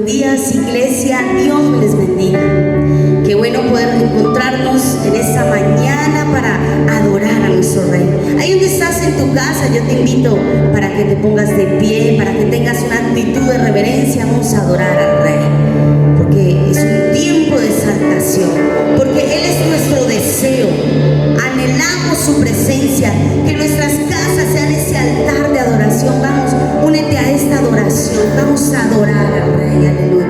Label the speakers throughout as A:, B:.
A: días, iglesia. Dios me les bendiga. Qué bueno poder encontrarnos en esta mañana para adorar a nuestro Rey. Ahí donde estás en tu casa, yo te invito para que te pongas de pie, para que tengas una actitud de reverencia. Vamos a adorar al Rey, porque es un tiempo de exaltación, porque Él es nuestro deseo. Anhelamos su presencia, que nuestras casas sean ese altar de adoración. Vamos, únete a esta adoración. Vamos a adorar al Rey. Aleluya.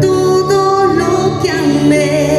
A: Todo lo que amé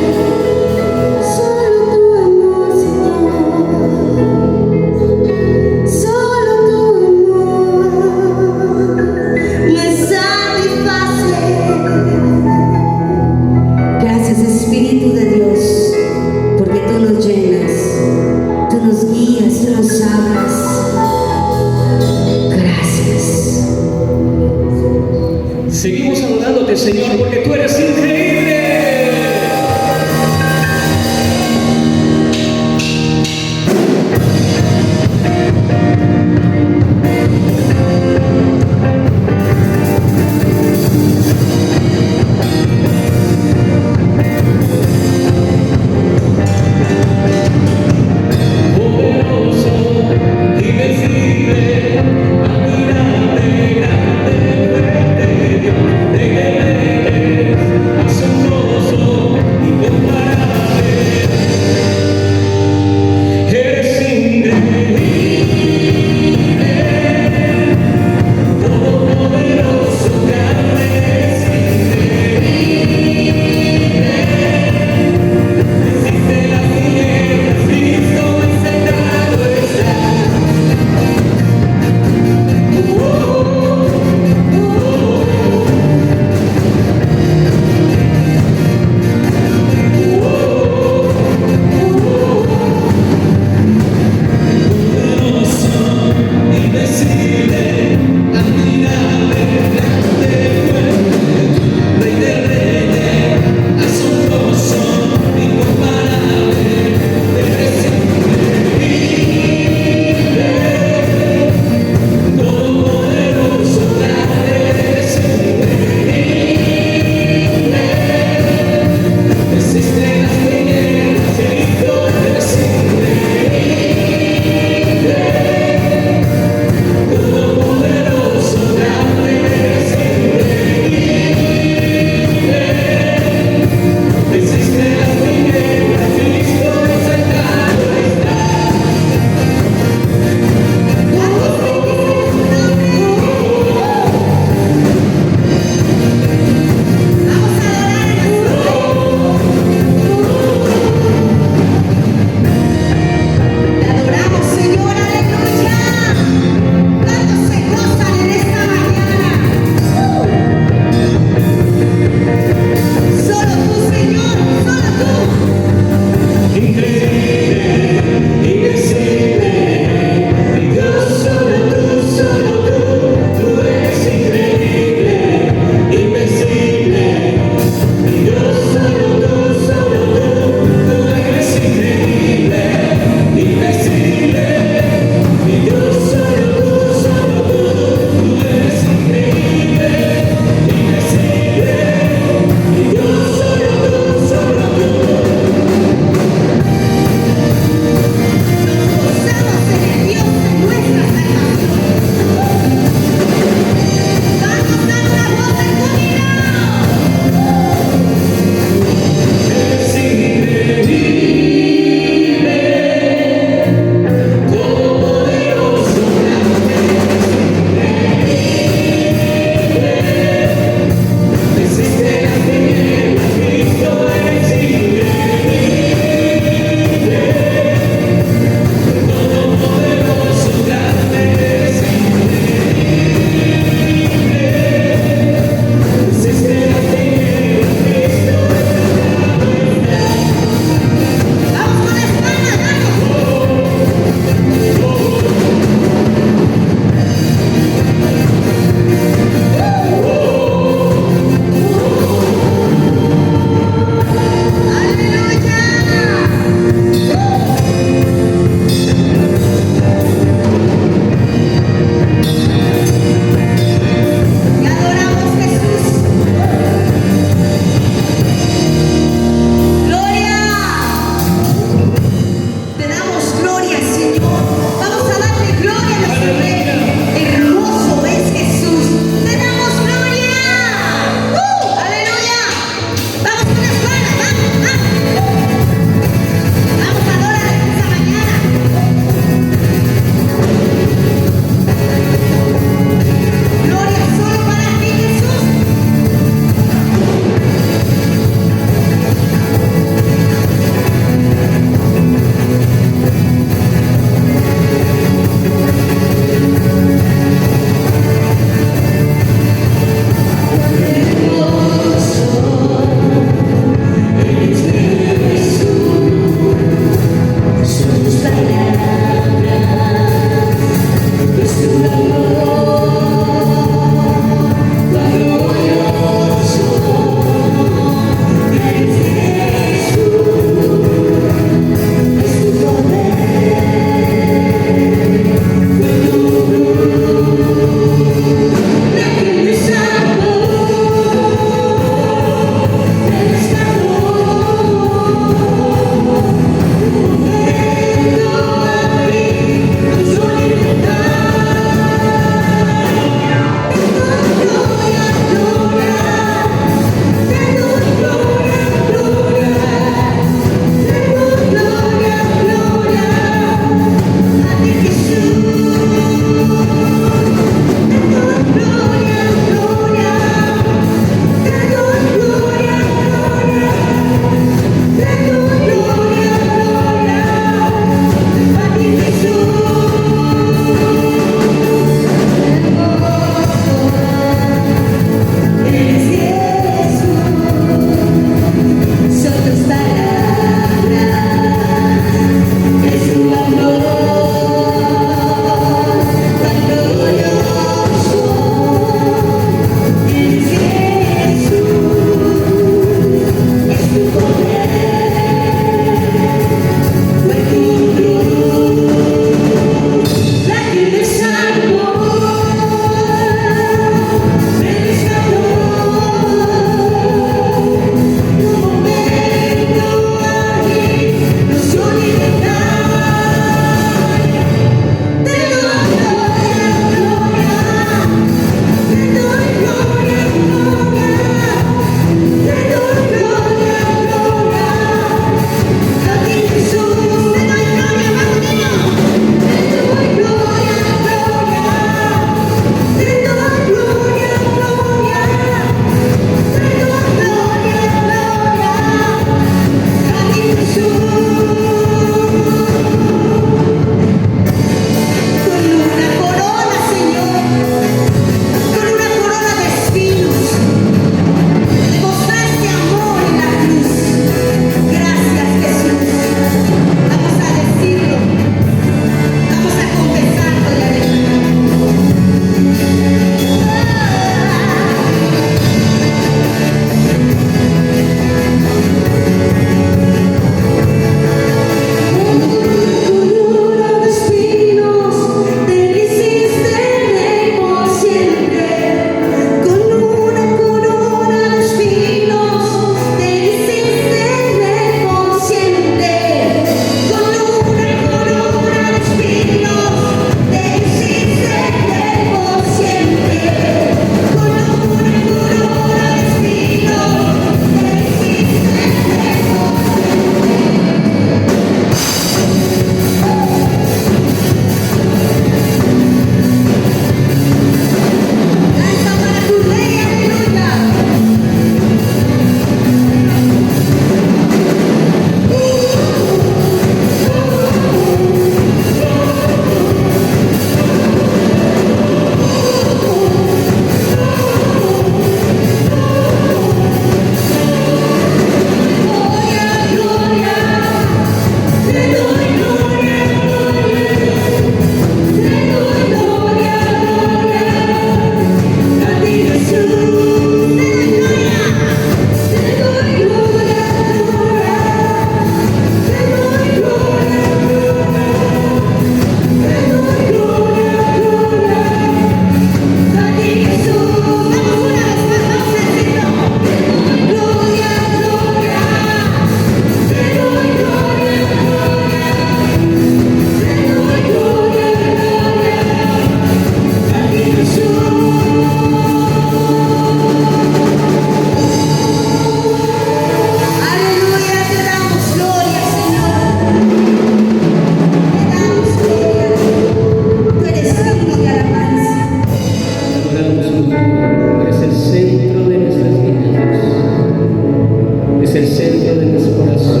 B: centro de nuestro corazón.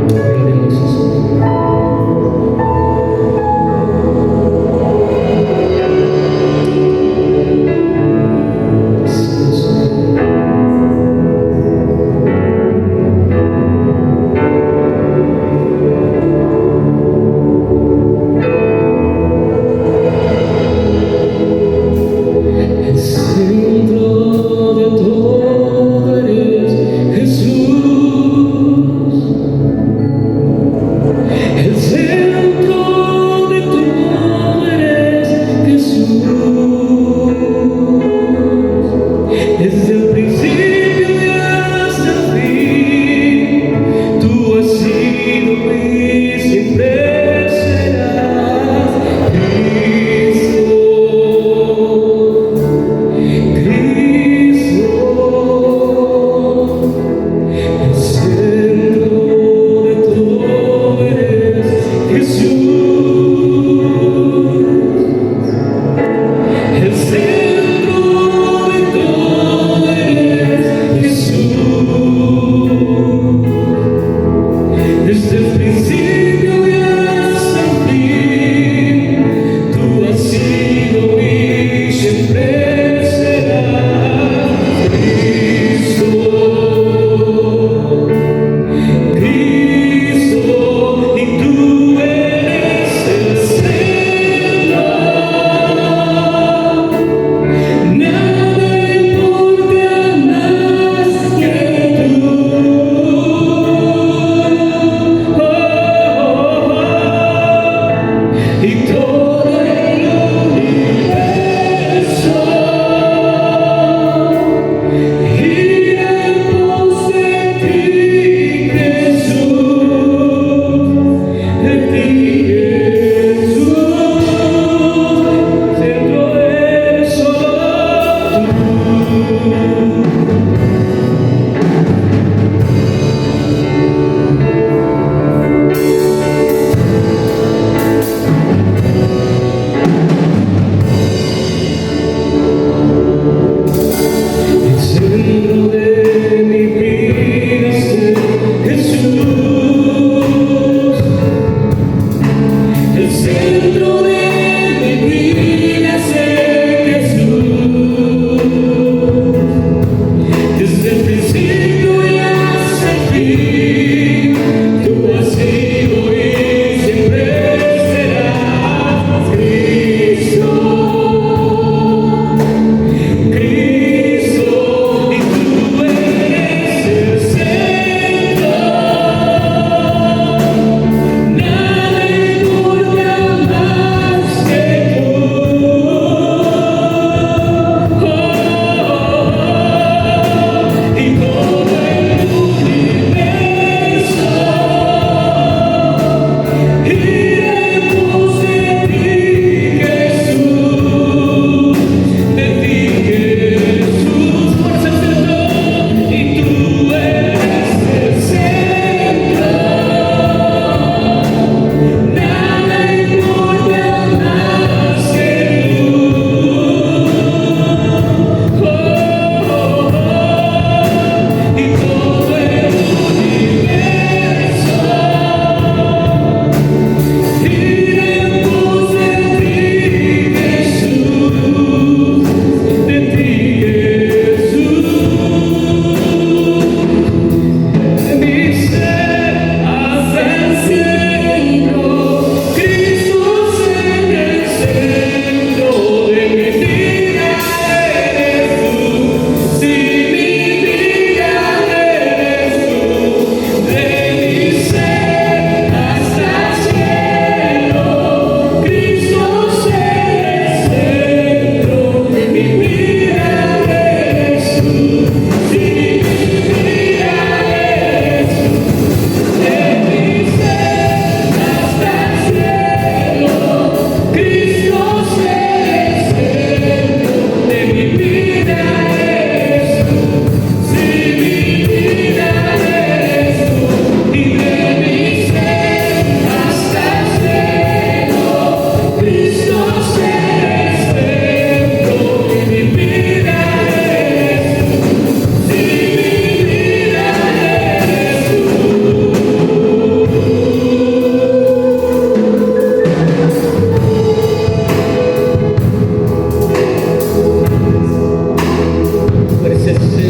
B: Gloria a Dios, Jesús. El centro de todo eres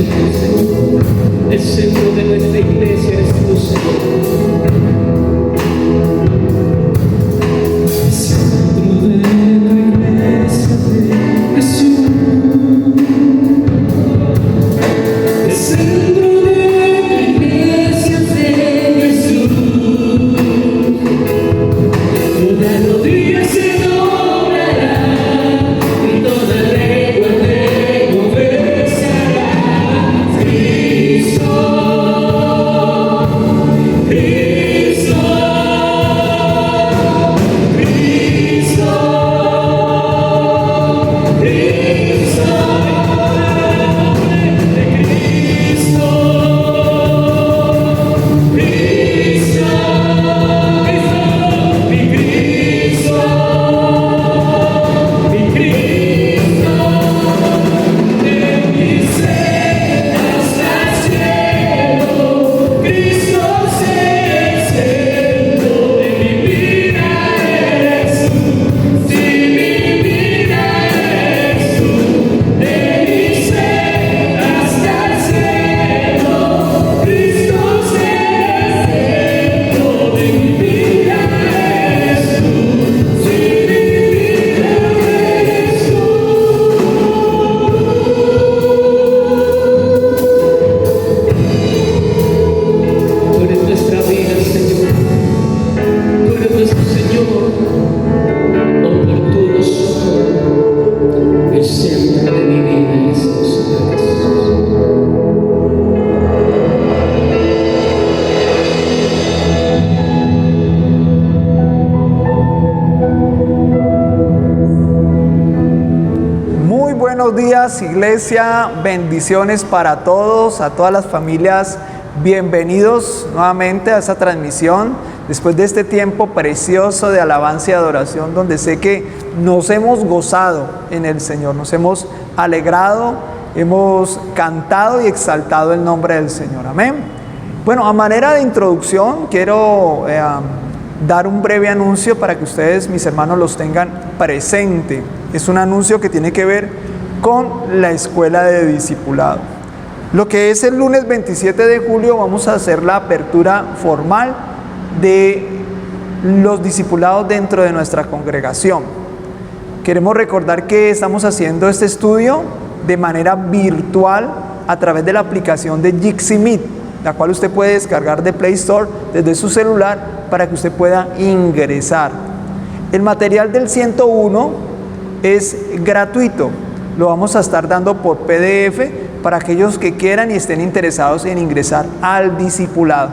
B: eres tú, Señor. El centro de nuestra iglesia eres tú, Señor. El centro de tu iglesia de Jesús. El centro de tu iglesia de Jesús. Toda rodilla se doblará y toda lengua te confesará. Cristo, Cristo, Cristo, Cristo,
C: Buenos días, iglesia, bendiciones para todos, a todas las familias, bienvenidos nuevamente a esta transmisión, después de este tiempo precioso de alabanza y adoración, donde sé que nos hemos gozado en el Señor, nos hemos alegrado, hemos cantado y exaltado el nombre del Señor, amén. Bueno, a manera de introducción, quiero dar un breve anuncio para que ustedes, mis hermanos, los tengan presente. Es un anuncio que tiene que ver con la escuela de discipulado. Lo que es el lunes 27 de julio vamos a hacer la apertura formal de los discipulados dentro de nuestra congregación. Queremos recordar que estamos haciendo este estudio de manera virtual a través de la aplicación de Jitsi Meet, la cual usted puede descargar de Play Store desde su celular para que usted pueda ingresar. El material del 101 es gratuito. Lo vamos a estar dando por PDF para aquellos que quieran y estén interesados en ingresar al discipulado.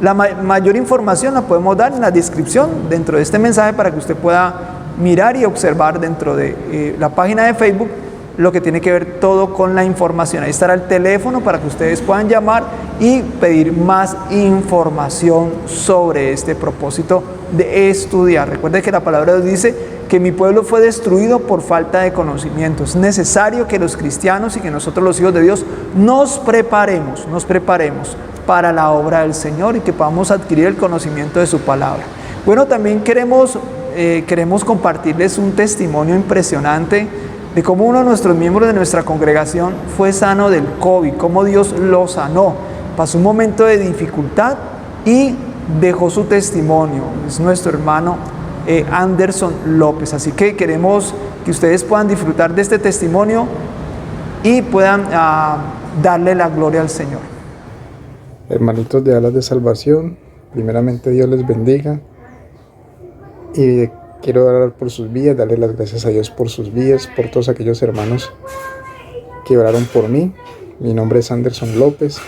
C: La mayor información la podemos dar en la descripción dentro de este mensaje para que usted pueda mirar y observar dentro de la página de Facebook lo que tiene que ver todo con la información. Ahí estará el teléfono para que ustedes puedan llamar y pedir más información sobre este propósito de estudiar. Recuerde que la palabra de Dios dice que mi pueblo fue destruido por falta de conocimiento. Es necesario que los cristianos y que nosotros los hijos de Dios nos preparemos para la obra del Señor y que podamos adquirir el conocimiento de su palabra. Bueno, también queremos compartirles un testimonio impresionante de cómo uno de nuestros miembros de nuestra congregación fue sano del COVID, cómo Dios lo sanó. Pasó un momento de dificultad y dejó su testimonio. Es nuestro hermano Anderson López. Así que queremos que ustedes puedan disfrutar de este testimonio y puedan darle la gloria al Señor.
D: Hermanitos de Alas de Salvación, primeramente Dios les bendiga y quiero orar por sus vidas, darle las gracias a Dios por sus vidas, por todos aquellos hermanos que oraron por mí. Mi nombre es Anderson López,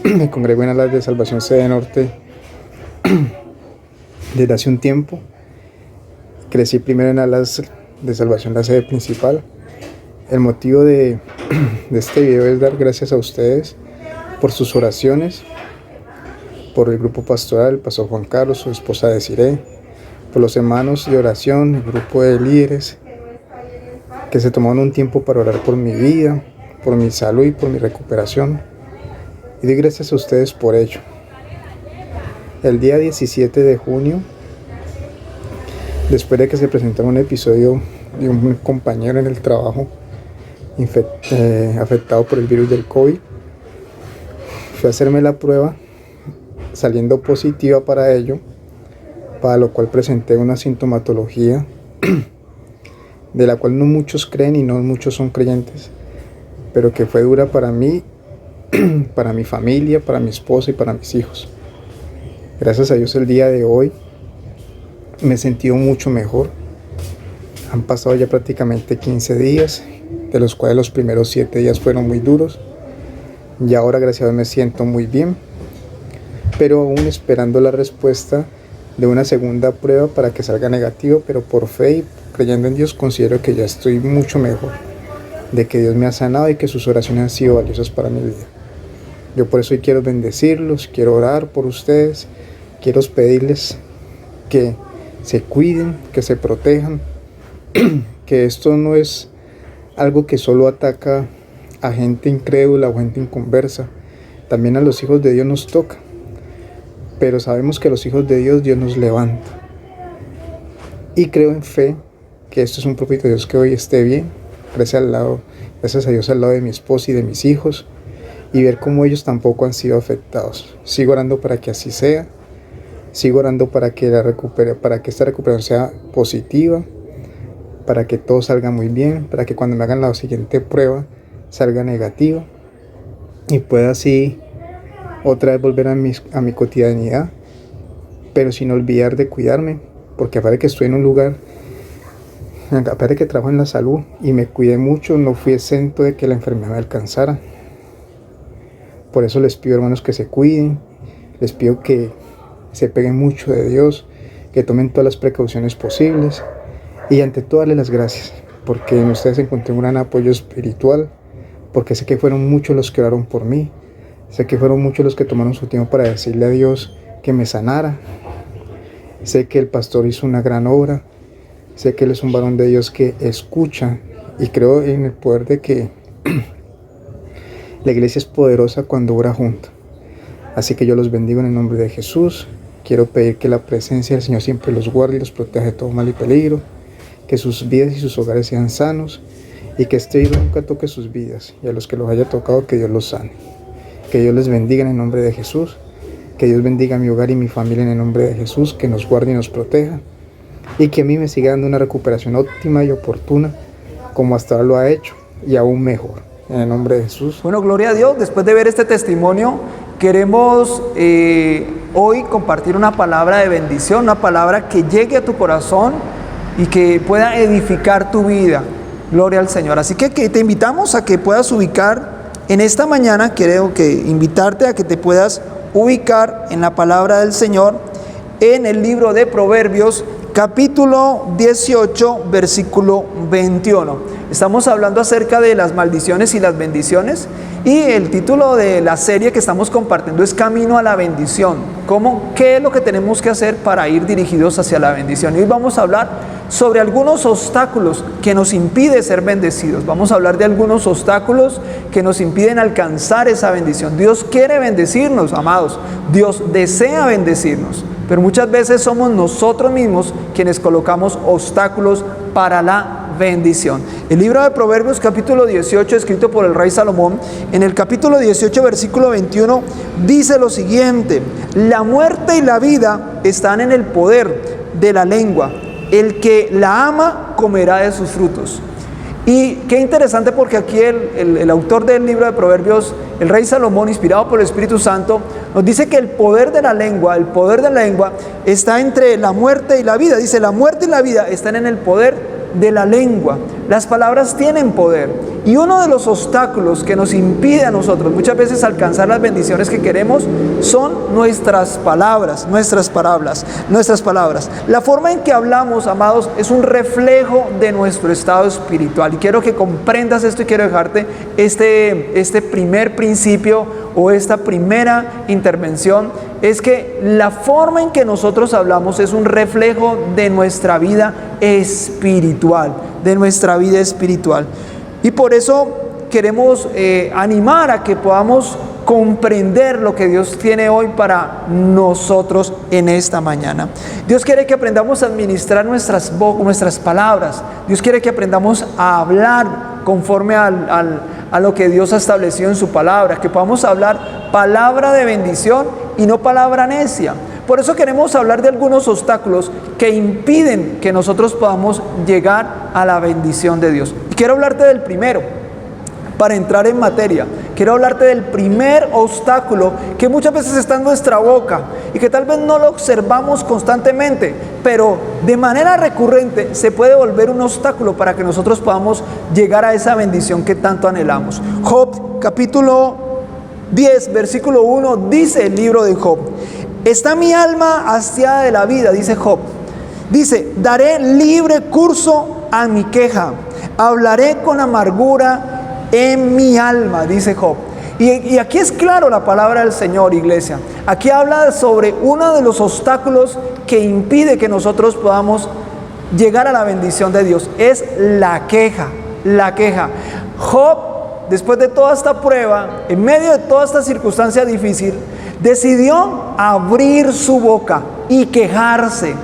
D: me congrego en Alas de Salvación Sede Norte desde hace un tiempo. Crecí primero en Alas de Salvación, la sede principal. El motivo de este video es dar gracias a ustedes por sus oraciones, por el grupo pastoral, el pastor Juan Carlos, su esposa Desiree, por los hermanos de oración, el grupo de líderes que se tomaron un tiempo para orar por mi vida, por mi salud y por mi recuperación. Y doy gracias a ustedes por ello. El día 17 de junio, después de que se presentara un episodio de un compañero en el trabajo afectado por el virus del COVID. Fui a hacerme la prueba, saliendo positiva para ello, para lo cual presenté una sintomatología de la cual no muchos creen y no muchos son creyentes, pero que fue dura para mí, para mi familia, para mi esposa y para mis hijos. Gracias a Dios el día de hoy me he sentido mucho mejor. Han pasado ya prácticamente 15 días, de los cuales los primeros 7 días fueron muy duros. Y ahora gracias a Dios me siento muy bien, pero aún esperando la respuesta de una segunda prueba para que salga negativo, pero por fe y creyendo en Dios considero que ya estoy mucho mejor, de que Dios me ha sanado y que sus oraciones han sido valiosas para mi vida. Yo por eso hoy quiero bendecirlos, quiero orar por ustedes, quiero pedirles que se cuiden, que se protejan, que esto no es algo que solo ataca a gente incrédula o gente inconversa, también a los hijos de Dios nos toca, pero sabemos que los hijos de Dios nos levanta. Y creo en fe que esto es un propósito de Dios que hoy esté bien, gracias a Dios al lado de mi esposa y de mis hijos, y ver cómo ellos tampoco han sido afectados. Sigo orando para que así sea, sigo orando para que esta recuperación sea positiva, para que todo salga muy bien, para que cuando me hagan la siguiente prueba salga negativa y pueda así otra vez volver a mi cotidianidad, pero sin olvidar de cuidarme, porque aparte de que estoy en un lugar, aparte de que trabajo en la salud y me cuidé mucho, no fui exento de que la enfermedad me alcanzara. Por eso les pido, hermanos, que se cuiden, les pido que se peguen mucho de Dios, que tomen todas las precauciones posibles y ante todo darles las gracias, porque en ustedes encontré un gran apoyo espiritual, porque sé que fueron muchos los que oraron por mí, sé que fueron muchos los que tomaron su tiempo para decirle a Dios que me sanara. Sé que el pastor hizo una gran obra, sé que él es un varón de Dios que escucha y creo en el poder de que la iglesia es poderosa cuando ora junto. Así que yo los bendigo en el nombre de Jesús. Quiero pedir que la presencia del Señor siempre los guarde y los proteja de todo mal y peligro, que sus vidas y sus hogares sean sanos y que este virus nunca toque sus vidas, y a los que los haya tocado que Dios los sane. Que Dios les bendiga en el nombre de Jesús, que Dios bendiga mi hogar y mi familia en el nombre de Jesús, que nos guarde y nos proteja y que a mí me siga dando una recuperación óptima y oportuna como hasta ahora lo ha hecho y aún mejor, en el nombre de Jesús.
C: Bueno, gloria a Dios. Después de ver este testimonio, queremos hoy compartir una palabra de bendición, una palabra que llegue a tu corazón y que pueda edificar tu vida. Gloria al Señor. Así que te invitamos a que puedas ubicar en esta mañana, quiero invitarte a que te puedas ubicar en la palabra del Señor en el libro de Proverbios, capítulo 18, versículo 21. Estamos hablando acerca de las maldiciones y las bendiciones, y el título de la serie que estamos compartiendo es Camino a la Bendición. ¿Qué es lo que tenemos que hacer para ir dirigidos hacia la bendición? Y hoy vamos a hablar sobre algunos obstáculos que nos impiden ser bendecidos. Vamos a hablar de algunos obstáculos que nos impiden alcanzar esa bendición. Dios quiere bendecirnos, amados. Dios desea bendecirnos, pero muchas veces somos nosotros mismos quienes colocamos obstáculos para la bendición. El libro de Proverbios, capítulo 18, escrito por el rey Salomón, en el capítulo 18, versículo 21, dice lo siguiente: la muerte y la vida están en el poder de la lengua. El que la ama comerá de sus frutos. Y qué interesante, porque aquí el autor del libro de Proverbios, el rey Salomón, inspirado por el Espíritu Santo, nos dice que el poder de la lengua está entre la muerte y la vida. Dice, la muerte y la vida están en el poder de la lengua. Las palabras tienen poder, y uno de los obstáculos que nos impide a nosotros muchas veces alcanzar las bendiciones que queremos son nuestras palabras. La forma en que hablamos, amados, es un reflejo de nuestro estado espiritual, y quiero que comprendas esto, y quiero dejarte este primer principio o esta primera intervención. Es que la forma en que nosotros hablamos es un reflejo de nuestra vida espiritual, y por eso queremos animar a que podamos comprender lo que Dios tiene hoy para nosotros en esta mañana. Dios quiere que aprendamos a administrar nuestras palabras. Dios quiere que aprendamos a hablar conforme a lo que Dios ha establecido en su palabra, que podamos hablar palabra de bendición y no palabra necia. Por eso queremos hablar de algunos obstáculos que impiden que nosotros podamos llegar a la bendición de Dios. Y quiero hablarte del primero, para entrar en materia. Quiero hablarte del primer obstáculo que muchas veces está en nuestra boca y que tal vez no lo observamos constantemente, pero de manera recurrente se puede volver un obstáculo para que nosotros podamos llegar a esa bendición que tanto anhelamos. Job, capítulo 10, versículo 1, dice el libro de Job: está mi alma hastiada de la vida, dice Job. Dice: daré libre curso a mi queja, hablaré con amargura en mi alma, dice Job. Y aquí es claro la palabra del Señor, iglesia. Aquí habla sobre uno de los obstáculos que impide que nosotros podamos llegar a la bendición de Dios. Es la queja, la queja. Job, después de toda esta prueba, en medio de toda esta circunstancia difícil, decidió abrir su boca y quejarse,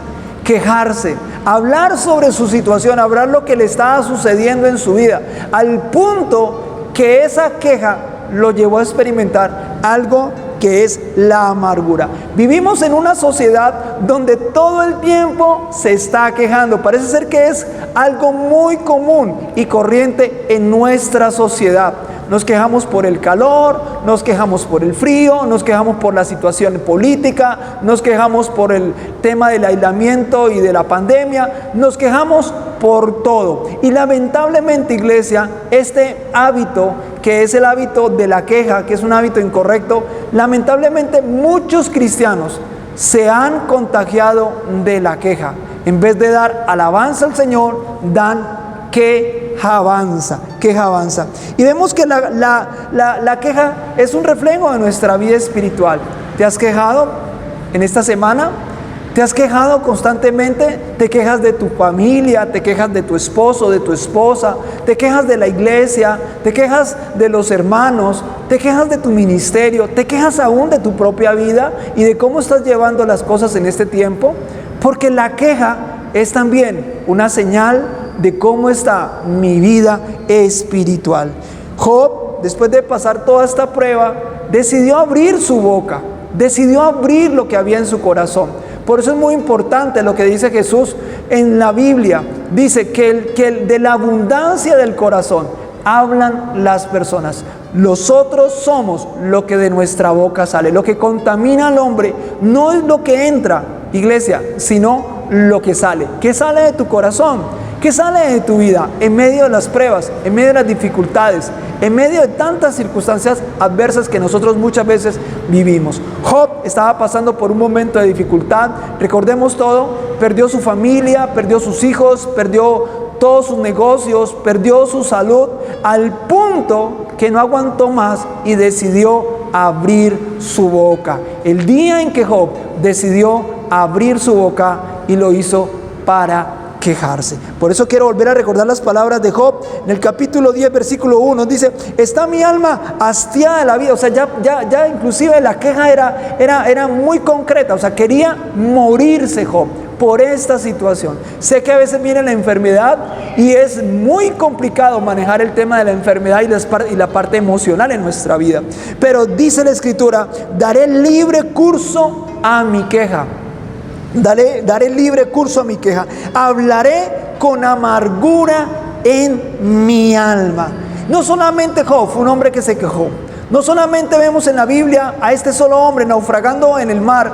C: hablar sobre su situación, hablar lo que le estaba sucediendo en su vida, al punto que esa queja lo llevó a experimentar algo que es la amargura. Vivimos en una sociedad donde todo el tiempo se está quejando. Parece ser que es algo muy común y corriente en nuestra sociedad. Nos quejamos por el calor, nos quejamos por el frío, nos quejamos por la situación política, nos quejamos por el tema del aislamiento y de la pandemia, nos quejamos por todo. Y lamentablemente, iglesia, este hábito, que es el hábito de la queja, que es un hábito incorrecto, lamentablemente muchos cristianos se han contagiado de la queja. En vez de dar alabanza al Señor, dan quejanza. Y vemos que la queja es un reflejo de nuestra vida espiritual. ¿Te has quejado en esta semana? ¿Te has quejado constantemente? Te quejas de tu familia, te quejas de tu esposo, de tu esposa, te quejas de la iglesia, te quejas de los hermanos, te quejas de tu ministerio, te quejas aún de tu propia vida y de cómo estás llevando las cosas en este tiempo. Porque la queja es también una señal de cómo está mi vida espiritual. Job, después de pasar toda esta prueba, decidió abrir su boca, decidió abrir lo que había en su corazón. Por eso es muy importante lo que dice Jesús en la Biblia. Dice que de la abundancia del corazón hablan las personas. Nosotros somos lo que de nuestra boca sale. Lo que contamina al hombre no es lo que entra, iglesia, sino lo que sale. ¿Qué sale de tu corazón? ¿Qué sale de tu vida en medio de las pruebas, en medio de las dificultades, en medio de tantas circunstancias adversas que nosotros muchas veces vivimos? Job estaba pasando por un momento de dificultad. Recordemos todo: perdió su familia, perdió sus hijos, perdió todos sus negocios, perdió su salud, al punto que no aguantó más y decidió abrir su boca. El día en que Job decidió abrir su boca, y lo hizo para quejarse. Por eso quiero volver a recordar las palabras de Job en el capítulo 10, versículo 1. Dice: está mi alma hastiada de la vida. O sea, ya inclusive la queja era muy concreta. O sea, quería morirse Job por esta situación. Sé que a veces viene la enfermedad y es muy complicado manejar el tema de la enfermedad y la parte emocional en nuestra vida. Pero dice la Escritura: daré libre curso a mi queja. Daré libre curso a mi queja. Hablaré con amargura en mi alma. No solamente Job fue un hombre que se quejó. No solamente vemos en la Biblia a este solo hombre naufragando en el mar,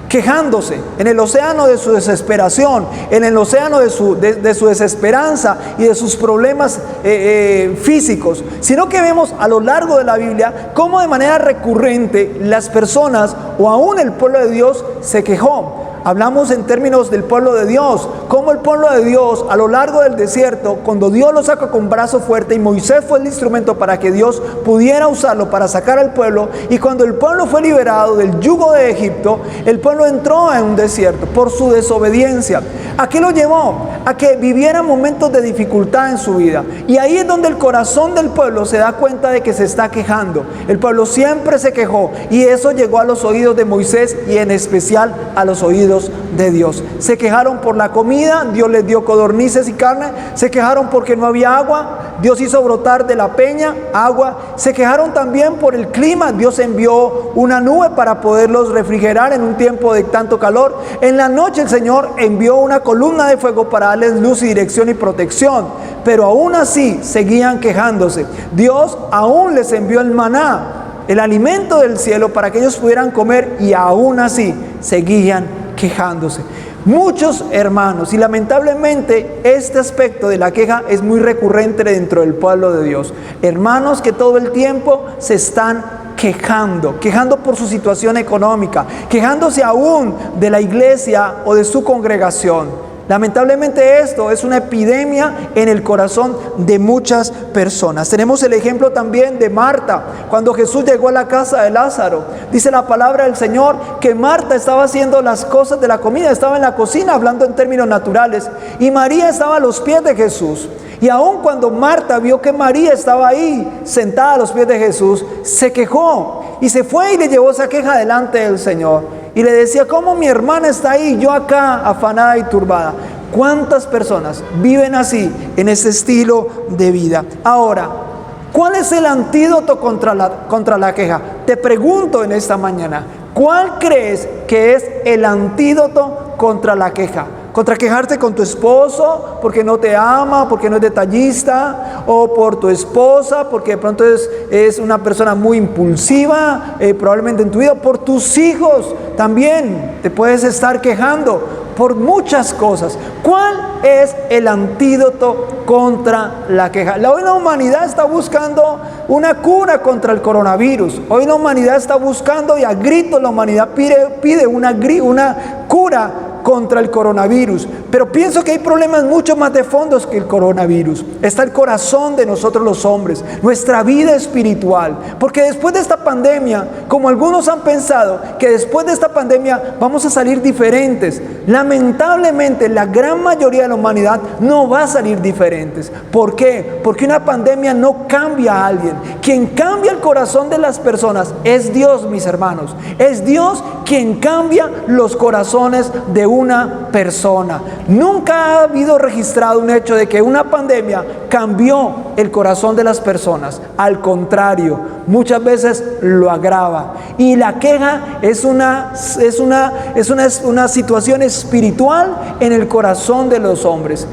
C: quejándose, en el océano de su desesperación, en el océano de su desesperanza y de sus problemas físicos, sino que vemos a lo largo de la Biblia cómo de manera recurrente las personas o aún el pueblo de Dios se quejó. Hablamos en términos del pueblo de Dios, como el pueblo de Dios a lo largo del desierto, cuando Dios lo saca con brazo fuerte y Moisés fue el instrumento para que Dios pudiera usarlo para sacar al pueblo, y cuando el pueblo fue liberado del yugo de Egipto, el pueblo entró en un desierto por su desobediencia. ¿A qué lo llevó? A que viviera momentos de dificultad en su vida, y ahí es donde el corazón del pueblo se da cuenta de que se está quejando. El pueblo siempre se quejó, y eso llegó a los oídos de Moisés y en especial a los oídos bendecidos de Dios. Se quejaron por la comida, Dios les dio codornices y carne. Se quejaron porque no había agua, Dios hizo brotar de la peña agua. Se quejaron también por el clima, Dios envió una nube para poderlos refrigerar en un tiempo de tanto calor. En la noche el Señor envió una columna de fuego para darles luz y dirección y protección, pero aún así seguían quejándose. Dios aún les envió el maná, el alimento del cielo, para que ellos pudieran comer, y aún así seguían quejándose. Muchos hermanos, y lamentablemente este aspecto de la queja es muy recurrente dentro del pueblo de Dios. Hermanos que todo el tiempo se están quejando por su situación económica, quejándose aún de la iglesia o de su congregación. Lamentablemente esto es una epidemia en el corazón de muchas personas. Tenemos el ejemplo también de Marta, cuando Jesús llegó a la casa de Lázaro. Dice la palabra del Señor que Marta estaba haciendo las cosas de la comida, estaba en la cocina hablando en términos naturales, y María estaba a los pies de Jesús. Y aun cuando Marta vio que María estaba ahí sentada a los pies de Jesús, se quejó y se fue y le llevó esa queja delante del Señor. Y le decía: ¿cómo mi hermana está ahí, yo acá afanada y turbada? ¿Cuántas personas viven así, en ese estilo de vida? Ahora, ¿cuál es el antídoto contra la queja? Te pregunto en esta mañana, ¿cuál crees que es el antídoto contra la queja? Contra quejarte con tu esposo porque no te ama, porque no es detallista, o por tu esposa porque de pronto es una persona muy impulsiva, probablemente en tu vida. Por tus hijos también te puedes estar quejando por muchas cosas. ¿Cuál es el antídoto contra la queja? Hoy la humanidad está buscando una cura contra el coronavirus. Hoy la humanidad está buscando, y a gritos la humanidad pide una cura contra el coronavirus. Pero pienso que hay problemas mucho más de fondo que el coronavirus. Está el corazón de nosotros los hombres, nuestra vida espiritual. Porque después de esta pandemia, como algunos han pensado que después de esta pandemia vamos a salir diferentes, lamentablemente la gran mayoría de la humanidad no va a salir diferentes. ¿Por qué? Porque una pandemia no cambia a alguien. Quien cambia el corazón de las personas es Dios, mis hermanos. Es Dios quien cambia los corazones de una persona. Nunca ha habido registrado un hecho de que una pandemia cambió el corazón de las personas. Al contrario, muchas veces lo agrava. Y la queja es una situación espiritual en el corazón de los hombres.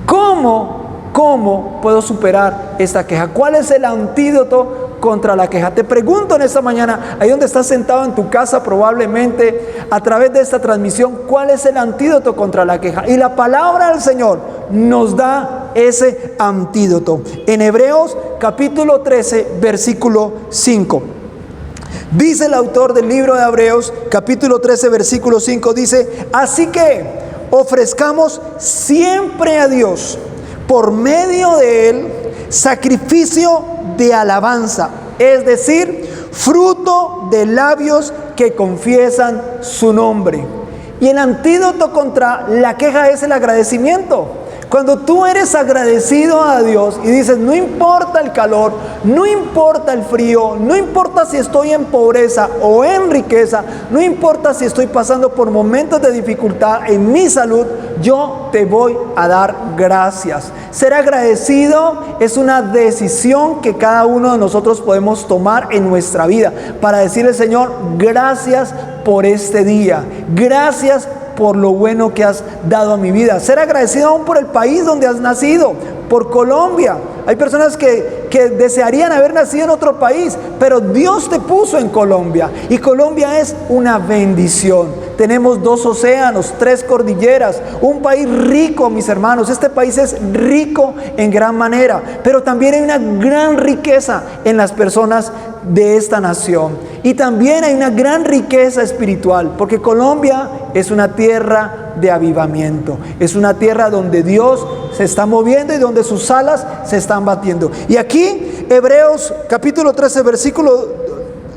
C: ¿Cómo puedo superar esta queja? ¿Cuál es el antídoto contra la queja? Te pregunto en esta mañana, ahí donde estás sentado en tu casa, probablemente a través de esta transmisión, ¿cuál es el antídoto contra la queja? Y la palabra del Señor nos da ese antídoto. En Hebreos capítulo 13, versículo 5. Dice el autor del libro de Hebreos, capítulo 13, versículo 5, dice: así que ofrezcamos siempre a Dios, por medio de Él, sacrificio de alabanza, es decir, fruto de labios que confiesan su nombre. Y el antídoto contra la queja es el agradecimiento. Cuando tú eres agradecido a Dios y dices: no importa el calor, no importa el frío, no importa si estoy en pobreza o en riqueza, no importa si estoy pasando por momentos de dificultad en mi salud, yo te voy a dar gracias. Ser agradecido es una decisión que cada uno de nosotros podemos tomar en nuestra vida para decirle: Señor, gracias por este día, gracias por lo bueno que has dado a mi vida. Ser agradecido aún por el país donde has nacido, por Colombia. Hay personas que desearían haber nacido en otro país, pero Dios te puso en Colombia, y Colombia es una bendición. Tenemos 2 océanos, 3 cordilleras, un país rico, mis hermanos. Este país es rico en gran manera, pero también hay una gran riqueza en las personas de esta nación, y también hay una gran riqueza espiritual, porque Colombia es una tierra de avivamiento, es una tierra donde Dios se está moviendo y donde sus alas se están batiendo. Y aquí Hebreos capítulo 13 versículo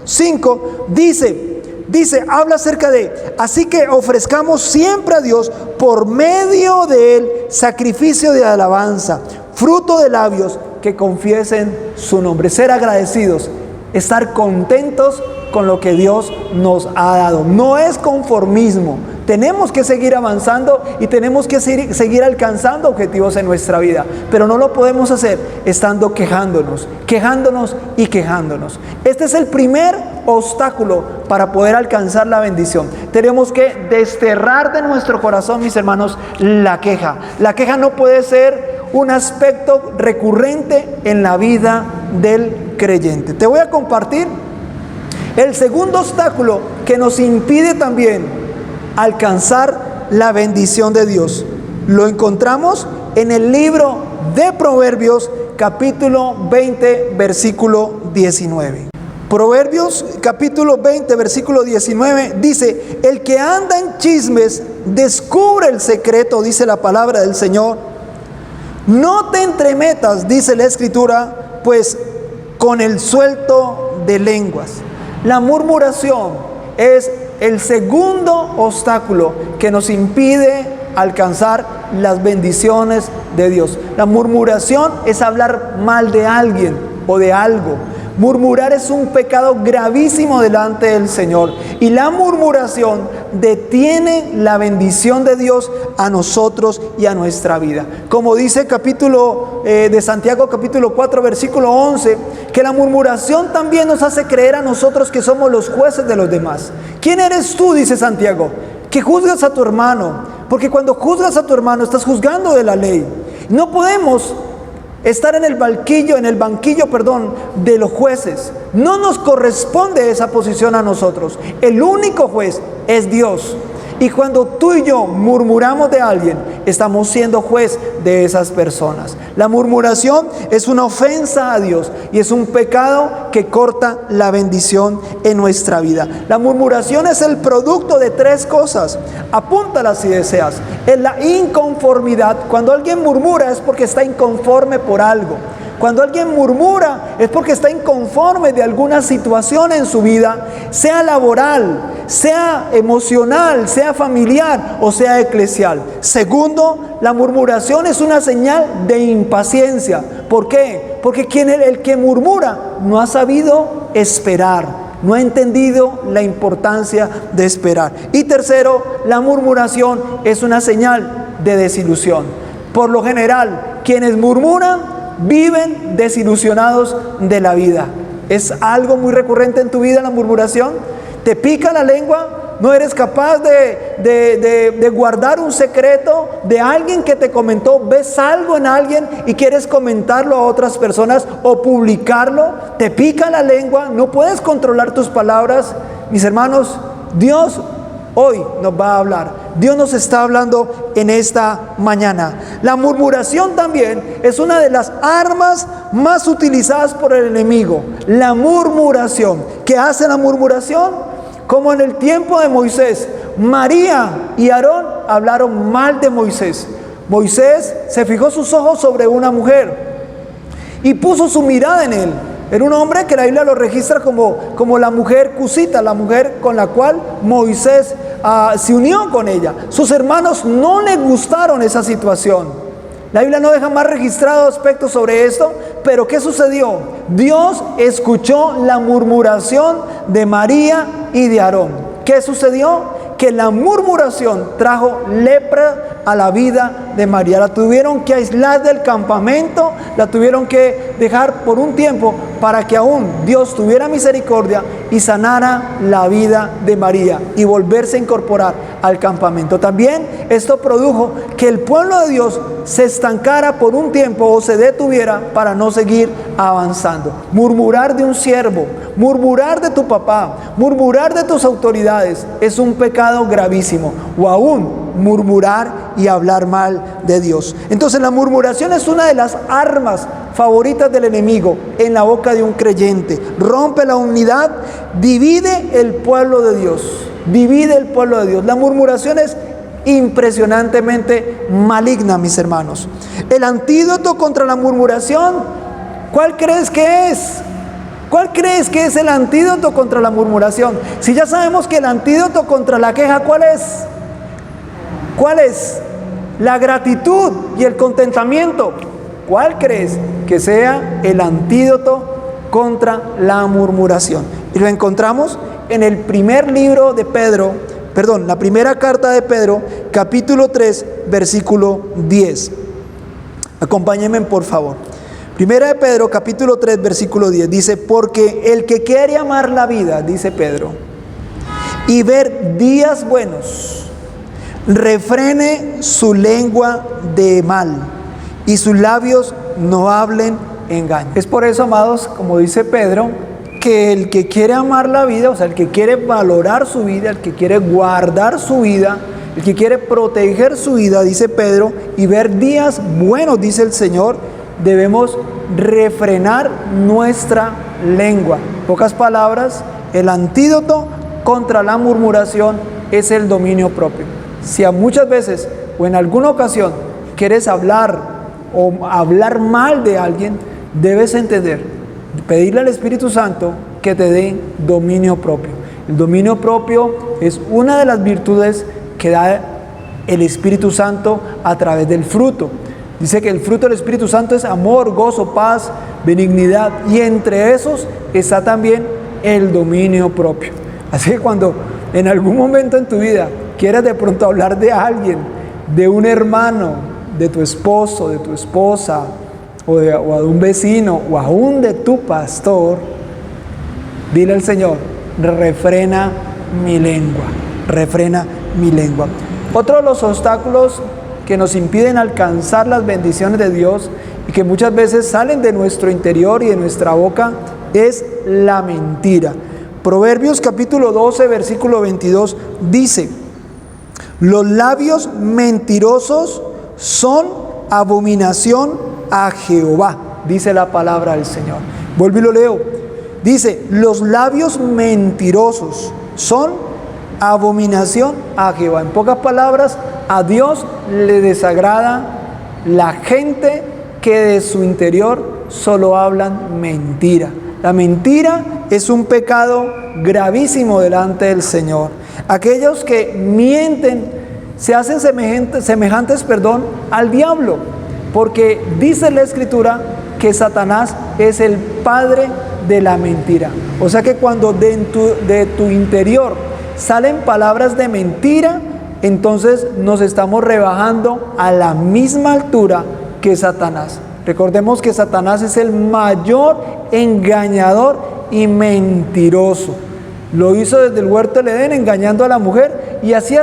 C: 5 dice, habla acerca de: así que ofrezcamos siempre a Dios, por medio de Él, sacrificio de alabanza, fruto de labios que confiesen su nombre. Ser agradecidos, estar contentos con lo que Dios nos ha dado. No es conformismo, Tenemos que seguir avanzando y tenemos que seguir alcanzando objetivos en nuestra vida, pero no lo podemos hacer estando quejándonos y quejándonos. Este es el primer obstáculo para poder alcanzar la bendición. Tenemos que desterrar de nuestro corazón, mis hermanos, la queja. La queja no puede ser un aspecto recurrente en la vida del creyente. Te voy a compartir el segundo obstáculo que nos impide también alcanzar la bendición de Dios. Lo encontramos en el libro de Proverbios, capítulo 20, versículo 19. Proverbios, capítulo 20, versículo 19, dice: el que anda en chismes descubre el secreto, dice la palabra del Señor. No te entremetas, dice la Escritura, pues con el suelto de lenguas. La murmuración es el segundo obstáculo que nos impide alcanzar las bendiciones de Dios. La murmuración es hablar mal de alguien o de algo. Murmurar es un pecado gravísimo delante del Señor, y la murmuración detiene la bendición de Dios a nosotros y a nuestra vida. Como dice el capítulo de Santiago, capítulo 4, versículo 11, que la murmuración también nos hace creer a nosotros que somos los jueces de los demás. ¿Quién eres tú?, dice Santiago, que juzgas a tu hermano, porque cuando juzgas a tu hermano estás juzgando de la ley. No podemos estar en el banquillo de los jueces. No nos corresponde esa posición a nosotros. El único juez es Dios. Y cuando tú y yo murmuramos de alguien, estamos siendo juez de esas personas. La murmuración es una ofensa a Dios y es un pecado que corta la bendición en nuestra vida. La murmuración es el producto de tres cosas. Apúntalas si deseas. Es la inconformidad. Cuando alguien murmura es porque está inconforme por algo. Cuando alguien murmura es porque está inconforme de alguna situación en su vida, sea laboral, sea emocional, sea familiar o sea eclesial. Segundo, la murmuración es una señal de impaciencia. ¿Por qué? Porque el que murmura no ha sabido esperar, no ha entendido la importancia de esperar. Y tercero, la murmuración es una señal de desilusión. Por lo general, quienes murmuran viven desilusionados de la vida. ¿Es algo muy recurrente en tu vida la murmuración? ¿Te pica la lengua? ¿No eres capaz de guardar un secreto de alguien que te comentó? ¿Ves algo en alguien y quieres comentarlo a otras personas o publicarlo? ¿Te pica la lengua? ¿No puedes controlar tus palabras? Mis hermanos, Dios hoy nos va a hablar. Dios nos está hablando en esta mañana. La murmuración también es una de las armas más utilizadas por el enemigo. La murmuración. ¿Qué hace la murmuración? Como en el tiempo de Moisés, María y Aarón hablaron mal de Moisés. Moisés se fijó sus ojos sobre una mujer y puso su mirada en él. Era un hombre que la Biblia lo registra como la mujer cusita, la mujer con la cual Moisés se unió con ella. Sus hermanos no les gustaron esa situación. La Biblia no deja más registrado aspectos sobre esto, pero ¿qué sucedió? Dios escuchó la murmuración de María y de Aarón. ¿Qué sucedió? Que la murmuración trajo lepra a la vida de María. La tuvieron que aislar del campamento, la tuvieron que dejar por un tiempo para que aún Dios tuviera misericordia y sanara la vida de María y volverse a incorporar al campamento. También esto produjo que el pueblo de Dios se estancara por un tiempo o se detuviera para no seguir avanzando. Murmurar de un siervo, murmurar de tu papá, murmurar de tus autoridades es un pecado gravísimo, o aún murmurar y hablar mal de Dios. Entonces la murmuración es una de las armas favoritas del enemigo en la boca de un creyente. Rompe la unidad, divide el pueblo de Dios, divide el pueblo de Dios. La murmuración es impresionantemente maligna, mis hermanos. El antídoto contra la murmuración, ¿cuál crees que es? ¿Cuál crees que es el antídoto contra la murmuración? Si ya sabemos que el antídoto contra la queja, ¿cuál es? ¿Cuál es? La gratitud y el contentamiento. ¿Cuál crees que sea el antídoto contra la murmuración? Y lo encontramos en el primer libro de Pedro, la primera carta de Pedro, capítulo 3, versículo 10. Acompáñenme por favor. Primera de Pedro, capítulo 3, versículo 10. Dice, porque el que quiere amar la vida, dice Pedro, y ver días buenos, refrene su lengua de mal y sus labios no hablen engaño. Es por eso, amados, como dice Pedro, que el que quiere amar la vida, o sea, el que quiere valorar su vida, el que quiere guardar su vida, el que quiere proteger su vida, dice Pedro, y ver días buenos, dice el Señor, debemos refrenar nuestra lengua. En pocas palabras, el antídoto contra la murmuración es el dominio propio. Si a muchas veces o en alguna ocasión quieres hablar o hablar mal de alguien, debes entender, pedirle al Espíritu Santo que te dé dominio propio. El dominio propio es una de las virtudes que da el Espíritu Santo a través del fruto. Dice que el fruto del Espíritu Santo es amor, gozo, paz, benignidad, y entre esos está también el dominio propio. Así que cuando en algún momento en tu vida quieras de pronto hablar de alguien, de un hermano, de tu esposo, de tu esposa, o de un vecino, o aún de tu pastor, dile al Señor, refrena mi lengua, refrena mi lengua. Otro de los obstáculos que nos impiden alcanzar las bendiciones de Dios y que muchas veces salen de nuestro interior y de nuestra boca es la mentira. Proverbios capítulo 12, versículo 22 dice, los labios mentirosos son abominación a Jehová, dice la palabra del Señor. Vuelvo y lo leo. Dice, los labios mentirosos son abominación a Jehová. En pocas palabras, a Dios le desagrada la gente que de su interior solo hablan mentira. La mentira es un pecado gravísimo delante del Señor. Aquellos que mienten se hacen semejantes al diablo, porque dice la Escritura que Satanás es el padre de la mentira. O sea que cuando de tu interior salen palabras de mentira, entonces nos estamos rebajando a la misma altura que Satanás. Recordemos que Satanás es el mayor engañador y mentiroso. Lo hizo desde el huerto del Edén engañando a la mujer, y así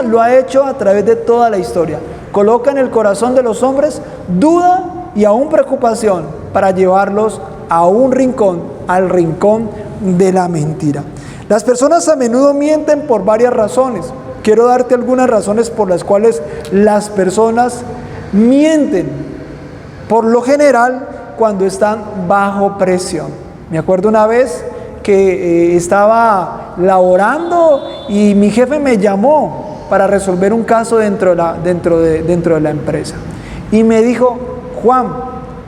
C: lo ha hecho a través de toda la historia. Coloca en el corazón de los hombres duda y aún preocupación para llevarlos a un rincón, al rincón de la mentira. Las personas a menudo mienten por varias razones. Quiero darte algunas razones por las cuales las personas mienten. Por lo general, cuando están bajo presión. Me acuerdo una vez que estaba laborando y mi jefe me llamó para resolver un caso dentro de la empresa. Y me dijo, Juan,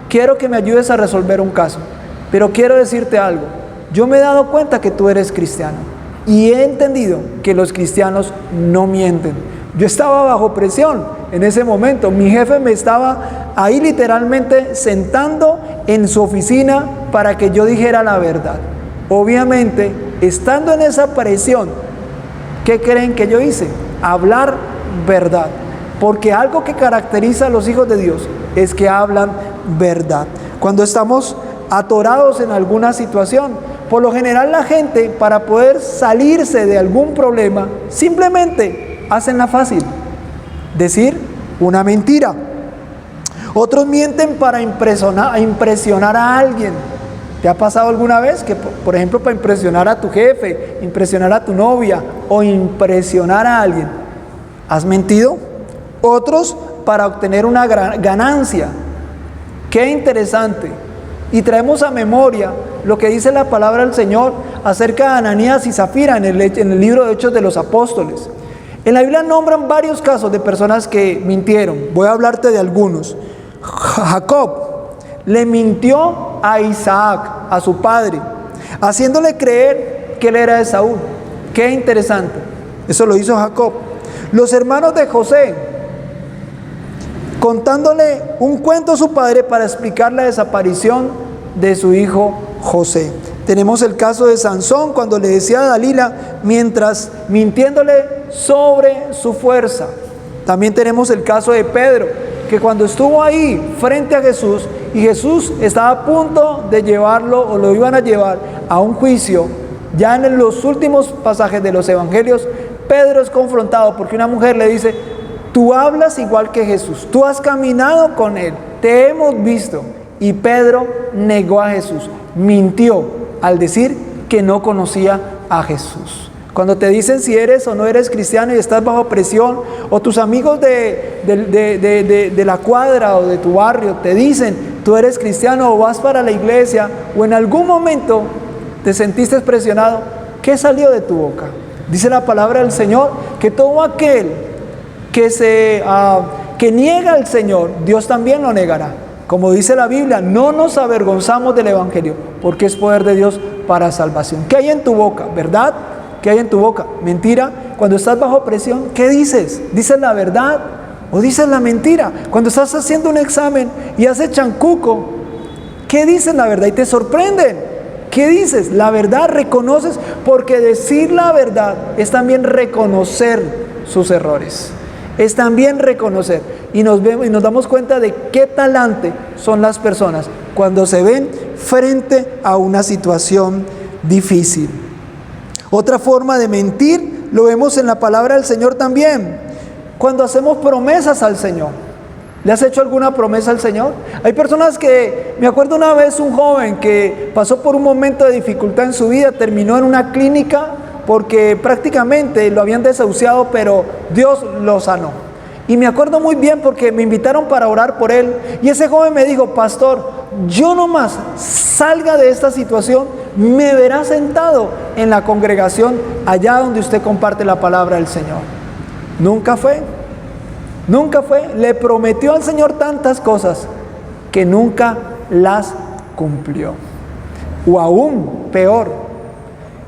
C: quiero que me ayudes a resolver un caso, pero quiero decirte algo. Yo me he dado cuenta que tú eres cristiano y he entendido que los cristianos no mienten. Yo estaba bajo presión en ese momento. Mi jefe me estaba ahí literalmente sentando en su oficina para que yo dijera la verdad. Obviamente, estando en esa presión, ¿qué creen que yo hice? Hablar verdad. Porque algo que caracteriza a los hijos de Dios es que hablan verdad. Cuando estamos atorados en alguna situación, por lo general la gente, para poder salirse de algún problema, simplemente hacen la fácil, decir una mentira. Otros mienten para impresionar a alguien. ¿Te ha pasado alguna vez que, por ejemplo, para impresionar a tu jefe, impresionar a tu novia o impresionar a alguien, has mentido? Otros para obtener una gran ganancia. Qué interesante. Y traemos a memoria lo que dice la palabra del Señor acerca de Ananías y Zafira en el libro de Hechos de los Apóstoles. En la Biblia nombran varios casos de personas que mintieron. Voy a hablarte de algunos. Jacob le mintió a Isaac, a su padre, haciéndole creer que él era de Saúl. Qué interesante. Eso lo hizo Jacob. Los hermanos de José, contándole un cuento a su padre para explicar la desaparición de su hijo José. Tenemos el caso de Sansón, cuando le decía a Dalila, mientras mintiéndole sobre su fuerza. También tenemos el caso de Pedro, que cuando estuvo ahí frente a Jesús y Jesús estaba a punto de llevarlo o lo iban a llevar a un juicio, ya en los últimos pasajes de los evangelios, Pedro es confrontado porque una mujer le dice: tú hablas igual que Jesús, tú has caminado con él, te hemos visto. Y Pedro negó a Jesús, mintió al decir que no conocía a Jesús. Cuando te dicen si eres o no eres cristiano y estás bajo presión, o tus amigos de la cuadra o de tu barrio te dicen tú eres cristiano o vas para la iglesia, o en algún momento te sentiste presionado, ¿qué salió de tu boca? Dice la palabra del Señor que todo aquel que niega al Señor, Dios también lo negará. Como dice la Biblia, no nos avergonzamos del Evangelio, porque es poder de Dios para salvación. ¿Qué hay en tu boca? ¿Verdad? ¿Qué hay en tu boca? ¿Mentira? Cuando estás bajo presión, ¿qué dices? ¿Dices la verdad o dices la mentira? Cuando estás haciendo un examen y haces chancuco, ¿qué dices la verdad? Y te sorprenden. ¿Qué dices? La verdad, reconoces, porque decir la verdad es también reconocer sus errores. Es también reconocer. Y nos damos cuenta de qué talante son las personas cuando se ven frente a una situación difícil. Otra forma de mentir lo vemos en la palabra del Señor también. Cuando hacemos promesas al Señor. ¿Le has hecho alguna promesa al Señor? Hay personas que, me acuerdo una vez un joven que pasó por un momento de dificultad en su vida, terminó en una clínica porque prácticamente lo habían desahuciado, pero Dios lo sanó. Y me acuerdo muy bien porque me invitaron para orar por él. Y ese joven me dijo: pastor, yo nomás salga de esta situación, me verá sentado en la congregación allá donde usted comparte la palabra del Señor. Nunca fue. Le prometió al Señor tantas cosas que nunca las cumplió. O aún peor,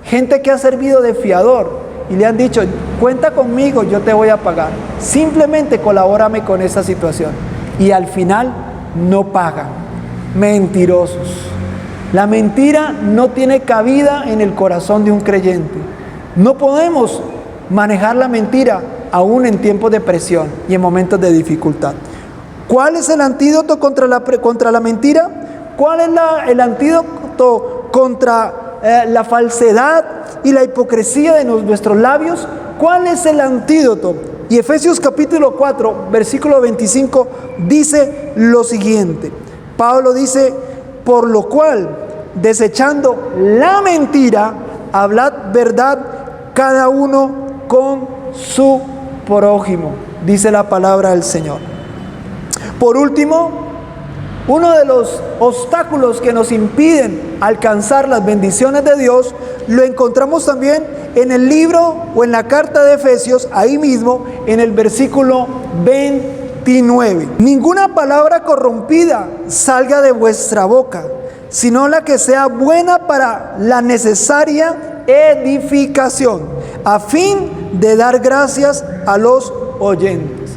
C: gente que ha servido de fiador y le han dicho: cuenta conmigo, yo te voy a pagar, simplemente colabórame con esta situación, y al final no pagan. Mentirosos. La mentira no tiene cabida en el corazón de un creyente. No podemos manejar la mentira aún en tiempos de presión y en momentos de dificultad. ¿Cuál es el antídoto contra la mentira? ¿Cuál es el antídoto contra la falsedad y la hipocresía de nuestros labios? ¿Cuál es el antídoto? Y Efesios capítulo 4, versículo 25 dice lo siguiente. Pablo dice: por lo cual, desechando la mentira, hablad verdad cada uno con su prójimo, dice la palabra del Señor. Por último, uno de los obstáculos que nos impiden alcanzar las bendiciones de Dios lo encontramos también en el libro o en la carta de Efesios, ahí mismo en el versículo 29. Ninguna palabra corrompida salga de vuestra boca, sino la que sea buena para la necesaria edificación, a fin de dar gracias a los oyentes.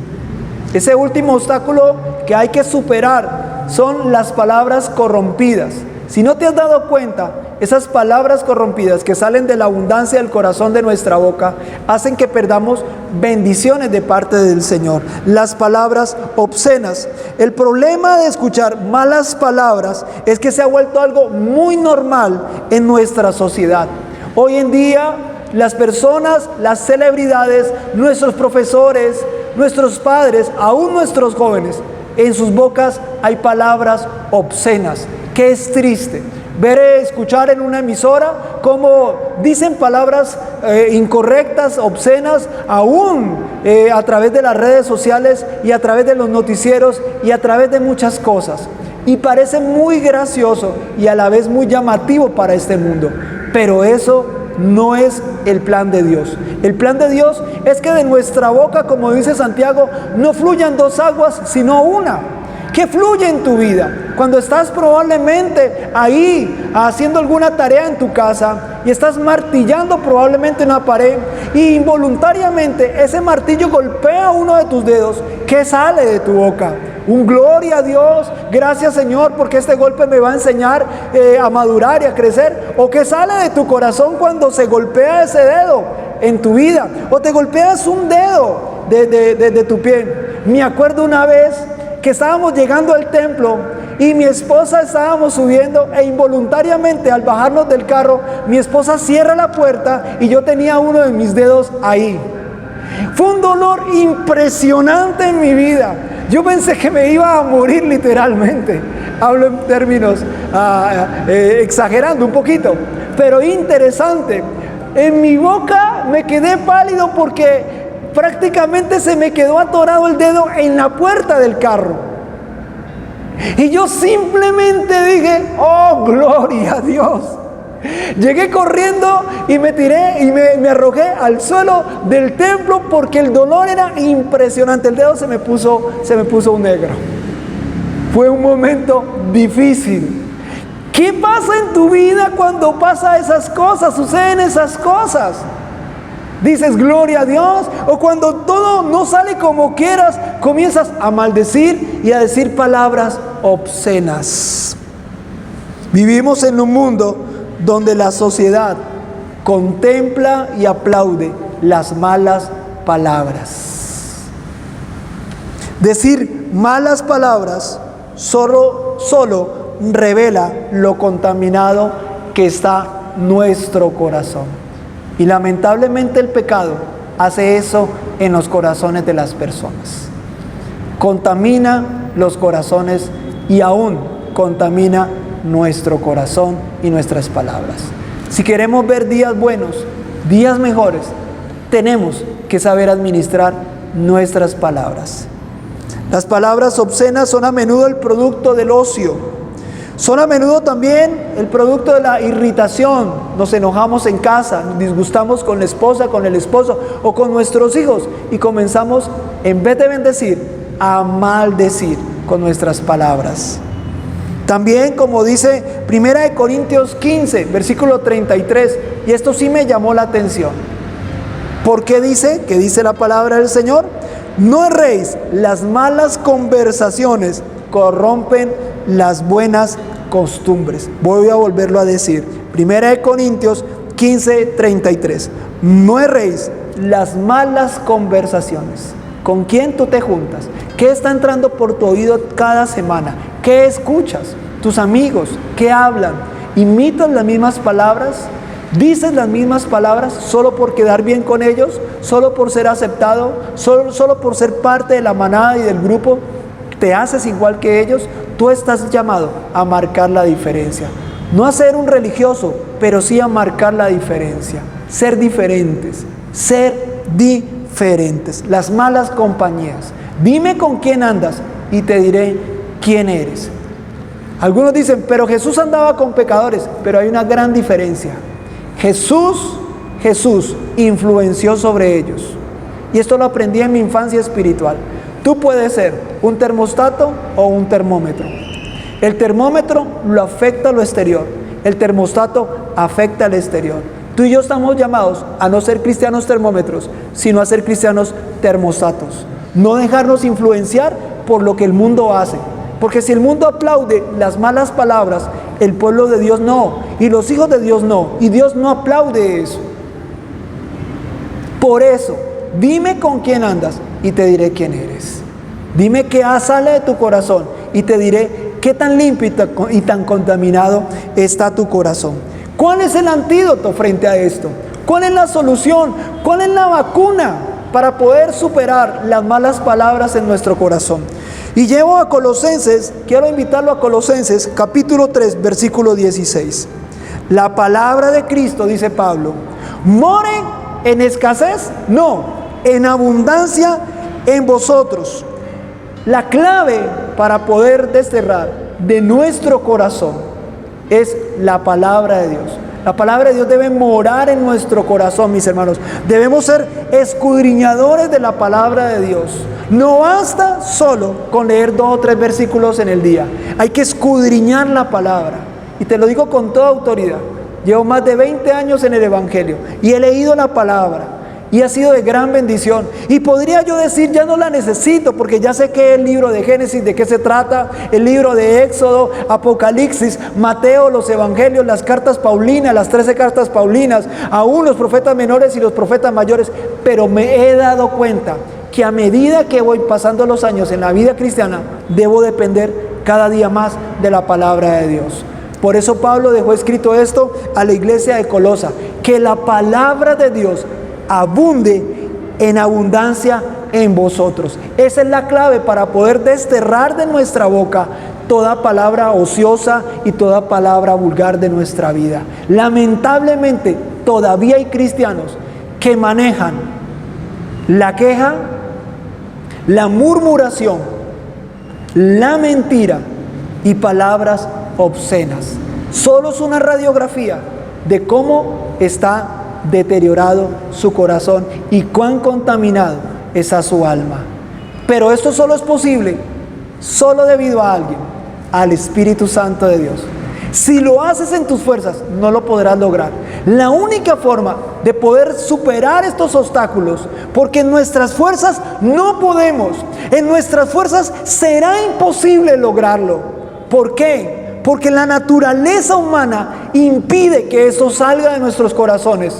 C: Ese último obstáculo que hay que superar son las palabras corrompidas. Si no te has dado cuenta, esas palabras corrompidas que salen de la abundancia del corazón de nuestra boca hacen que perdamos bendiciones de parte del Señor. Las palabras obscenas. El problema de escuchar malas palabras es que se ha vuelto algo muy normal en nuestra sociedad. Hoy en día, las personas, las celebridades, nuestros profesores, nuestros padres, aún nuestros jóvenes, en sus bocas hay palabras obscenas. Que es triste escuchar en una emisora cómo dicen palabras incorrectas, obscenas, aún a través de las redes sociales y a través de los noticieros y a través de muchas cosas. Y parece muy gracioso y a la vez muy llamativo para este mundo. Pero eso no es el plan de Dios. El plan de Dios es que de nuestra boca, como dice Santiago, no fluyan dos aguas, sino una. ¿Qué fluye en tu vida? Cuando estás probablemente ahí haciendo alguna tarea en tu casa y estás martillando probablemente una pared y involuntariamente ese martillo golpea uno de tus dedos, ¿qué sale de tu boca? Un gloria a Dios, gracias Señor porque este golpe me va a enseñar a madurar y a crecer. ¿O qué sale de tu corazón cuando se golpea ese dedo en tu vida? O te golpeas un dedo de tu pie. Me acuerdo una vez que estábamos llegando al templo y mi esposa estábamos subiendo e involuntariamente al bajarnos del carro, mi esposa cierra la puerta y yo tenía uno de mis dedos ahí. Fue un dolor impresionante en mi vida. Yo pensé que me iba a morir literalmente. Hablo en términos exagerando un poquito, pero interesante. En mi boca me quedé pálido porque prácticamente se me quedó atorado el dedo en la puerta del carro. Y yo simplemente dije, oh, gloria a Dios. Llegué corriendo y me tiré y me arrojé al suelo del templo porque el dolor era impresionante. El dedo se me puso un negro. Fue un momento difícil. ¿Qué pasa en tu vida cuando pasa esas cosas, suceden esas cosas? Dices gloria a Dios, o cuando todo no sale como quieras, comienzas a maldecir y a decir palabras obscenas. Vivimos en un mundo donde la sociedad contempla y aplaude las malas palabras. Decir malas palabras solo revela lo contaminado que está nuestro corazón. Y lamentablemente el pecado hace eso en los corazones de las personas. Contamina los corazones y aún contamina nuestro corazón y nuestras palabras. Si queremos ver días buenos, días mejores, tenemos que saber administrar nuestras palabras. Las palabras obscenas son a menudo el producto del ocio. Son a menudo también el producto de la irritación. Nos enojamos en casa, nos disgustamos con la esposa, con el esposo o con nuestros hijos y comenzamos, en vez de bendecir, a maldecir con nuestras palabras. También, como dice 1 Corintios 15, versículo 33, y esto sí me llamó la atención. ¿Por qué dice? ¿Qué dice la palabra del Señor? No erréis, las malas conversaciones corrompen las buenas costumbres. Voy a volverlo a decir. 1 Corintios 15, 33. No erréis, las malas conversaciones. ¿Con quién tú te juntas? ¿Qué está entrando por tu oído cada semana? ¿Qué escuchas? ¿Tus amigos qué hablan? ¿Imitas las mismas palabras? ¿Dices las mismas palabras solo por quedar bien con ellos? ¿Solo por ser aceptado? ¿Solo por ser parte de la manada y del grupo? ¿Te haces igual que ellos? Tú estás llamado a marcar la diferencia. No a ser un religioso, pero sí a marcar la diferencia. Ser diferentes. Ser diferentes. Las malas compañías. Dime con quién andas y te diré quién eres. Algunos dicen, pero Jesús andaba con pecadores, pero hay una gran diferencia. Jesús influenció sobre ellos. Y esto lo aprendí en mi infancia espiritual. Tú puedes ser un termostato o un termómetro. El termómetro lo afecta a lo exterior. El termostato afecta al exterior. Tú y yo estamos llamados a no ser cristianos termómetros, sino a ser cristianos termostatos. No dejarnos influenciar por lo que el mundo hace. Porque si el mundo aplaude las malas palabras, el pueblo de Dios no. Y los hijos de Dios no. Y Dios no aplaude eso. Por eso, dime con quién andas y te diré quién eres. Dime qué sale de tu corazón y te diré qué tan limpio y tan contaminado está tu corazón. ¿Cuál es el antídoto frente a esto? ¿Cuál es la solución? ¿Cuál es la vacuna para poder superar las malas palabras en nuestro corazón? Y llevo a Colosenses, quiero invitarlo a Colosenses, capítulo 3, versículo 16. La palabra de Cristo, dice Pablo, ¿more en escasez? No, en abundancia en vosotros. La clave para poder desterrar de nuestro corazón es la palabra de Dios. La palabra de Dios debe morar en nuestro corazón, mis hermanos. Debemos ser escudriñadores de la palabra de Dios. No basta solo con leer 2 o 3 versículos en el día. Hay que escudriñar la palabra. Y te lo digo con toda autoridad. Llevo más de 20 años en el Evangelio y he leído la palabra. Y ha sido de gran bendición. Y podría yo decir, ya no la necesito, porque ya sé que el libro de Génesis, de qué se trata, el libro de Éxodo, Apocalipsis, Mateo, los Evangelios, las cartas paulinas, las 13 cartas paulinas, aún los profetas menores y los profetas mayores. Pero me he dado cuenta que a medida que voy pasando los años en la vida cristiana, debo depender cada día más de la palabra de Dios. Por eso Pablo dejó escrito esto a la iglesia de Colosa, que la palabra de Dios abunde en abundancia en vosotros. Esa es la clave para poder desterrar de nuestra boca toda palabra ociosa y toda palabra vulgar de nuestra vida. Lamentablemente, todavía hay cristianos que manejan la queja, la murmuración, la mentira y palabras obscenas. Solo es una radiografía de cómo está deteriorado su corazón y cuán contaminado está su alma. Pero esto solo es posible solo debido a alguien, al Espíritu Santo de Dios. Si lo haces en tus fuerzas, no lo podrás lograr. La única forma de poder superar estos obstáculos, porque en nuestras fuerzas no podemos, en nuestras fuerzas será imposible lograrlo. ¿Por qué? Porque la naturaleza humana impide que eso salga de nuestros corazones.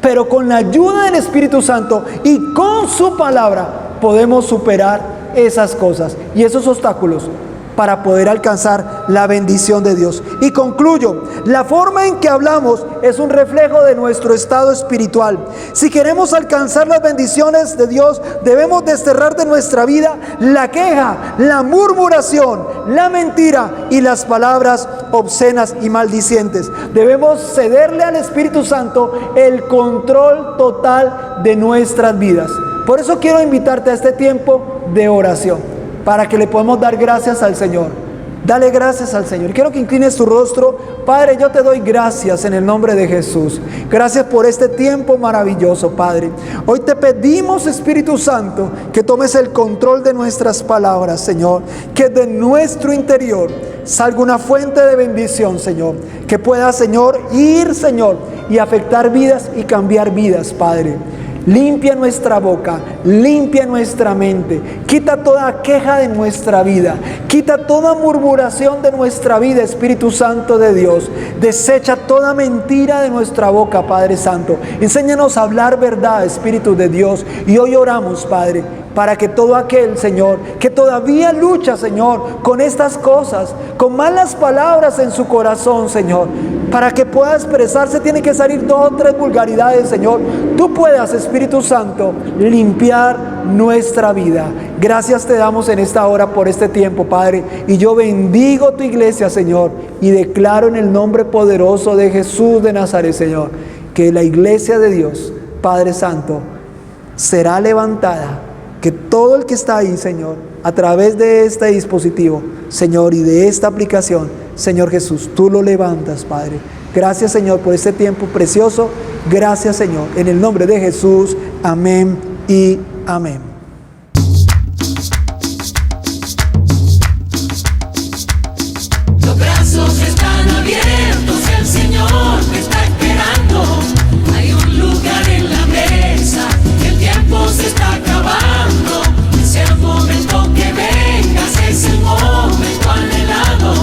C: Pero con la ayuda del Espíritu Santo y con su palabra podemos superar esas cosas y esos obstáculos para poder alcanzar la bendición de Dios. Y concluyo, la forma en que hablamos es un reflejo de nuestro estado espiritual. Si queremos alcanzar las bendiciones de Dios, debemos desterrar de nuestra vida la queja, la murmuración, la mentira y las palabras obscenas y maldicientes. Debemos cederle al Espíritu Santo el control total de nuestras vidas. Por eso quiero invitarte a este tiempo de oración, para que le podamos dar gracias al Señor. Dale gracias al Señor. Quiero que inclines tu rostro. Padre, yo te doy gracias en el nombre de Jesús. Gracias por este tiempo maravilloso, Padre. Hoy te pedimos, Espíritu Santo, que tomes el control de nuestras palabras, Señor. Que de nuestro interior salga una fuente de bendición, Señor. Que pueda, Señor, ir, Señor, y afectar vidas y cambiar vidas, Padre. Limpia nuestra boca, limpia nuestra mente, quita toda queja de nuestra vida, quita toda murmuración de nuestra vida, Espíritu Santo de Dios. Desecha toda mentira de nuestra boca, Padre Santo. Enséñanos a hablar verdad, Espíritu de Dios. Y hoy oramos, Padre, para que todo aquel, Señor, que todavía lucha, Señor, con estas cosas, con malas palabras en su corazón, Señor, para que pueda expresarse tiene que salir 2 o 3 vulgaridades, Señor. Tú puedas, Espíritu Santo, limpiar nuestra vida. Gracias te damos en esta hora por este tiempo, Padre. Y yo bendigo tu iglesia, Señor, y declaro en el nombre poderoso de Jesús de Nazaret, Señor, que la iglesia de Dios, Padre Santo, será levantada. Que todo el que está ahí, Señor, a través de este dispositivo, Señor, y de esta aplicación, Señor Jesús, tú lo levantas, Padre. Gracias, Señor, por este tiempo precioso. Gracias, Señor. En el nombre de Jesús, amén y amén.
E: Los brazos están abiertos, el Señor me está esperando. Hay un lugar en la mesa, el tiempo se está acabando. Es el momento que vengas, es el momento anhelado.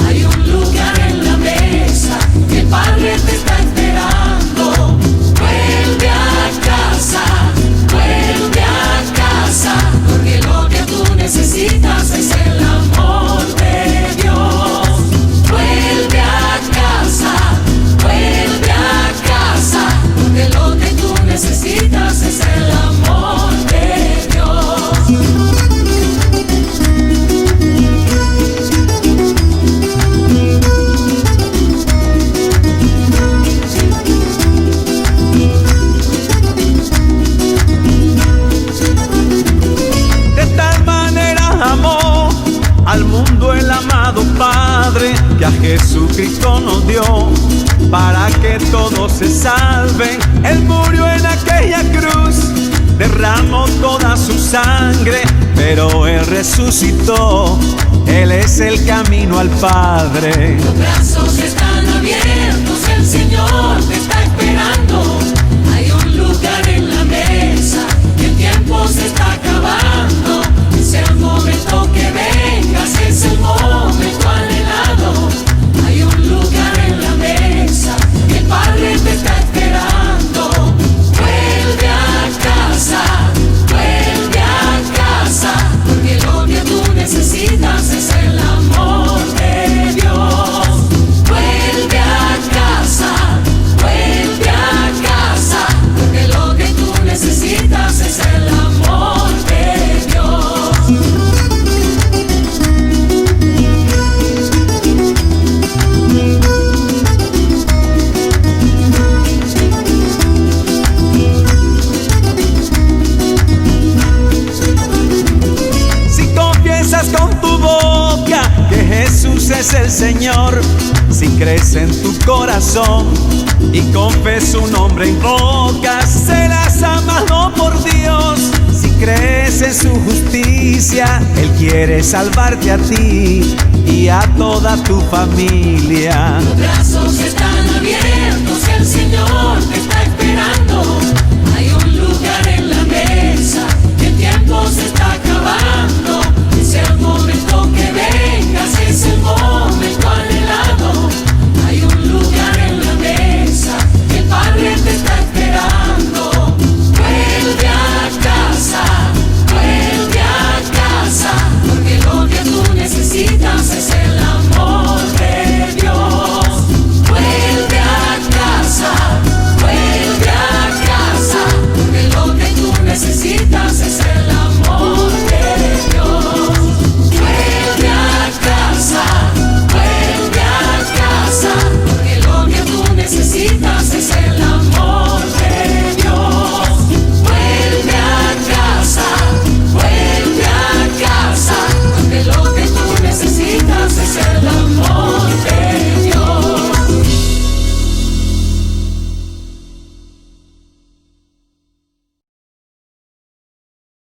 E: Hay un lugar en la mesa, el Padre te está esperando. Vuelve a casa, vuelve a
F: para que todos se salven. Él murió en aquella cruz, derramó toda su sangre, pero Él resucitó. Él es el camino al Padre.
E: Los brazos están abiertos, el Señor te está esperando. Hay un lugar en la mesa, el tiempo se está acabando. Es el momento que vengas, es el momento anhelado. Hay un lugar en la mesa, el Padre te está esperando. Vuelve a casa, porque lo que tú necesitas es el amor de Dios. Vuelve a casa, porque lo que tú necesitas es el amor de Dios.
F: Si confiesas con tu boca que Jesús es el Señor, si crees en tu corazón y con fe su nombre invocas, serás amado por Dios. Si crees en su justicia, Él quiere salvarte a ti y a toda tu familia.
E: Los brazos están abiertos,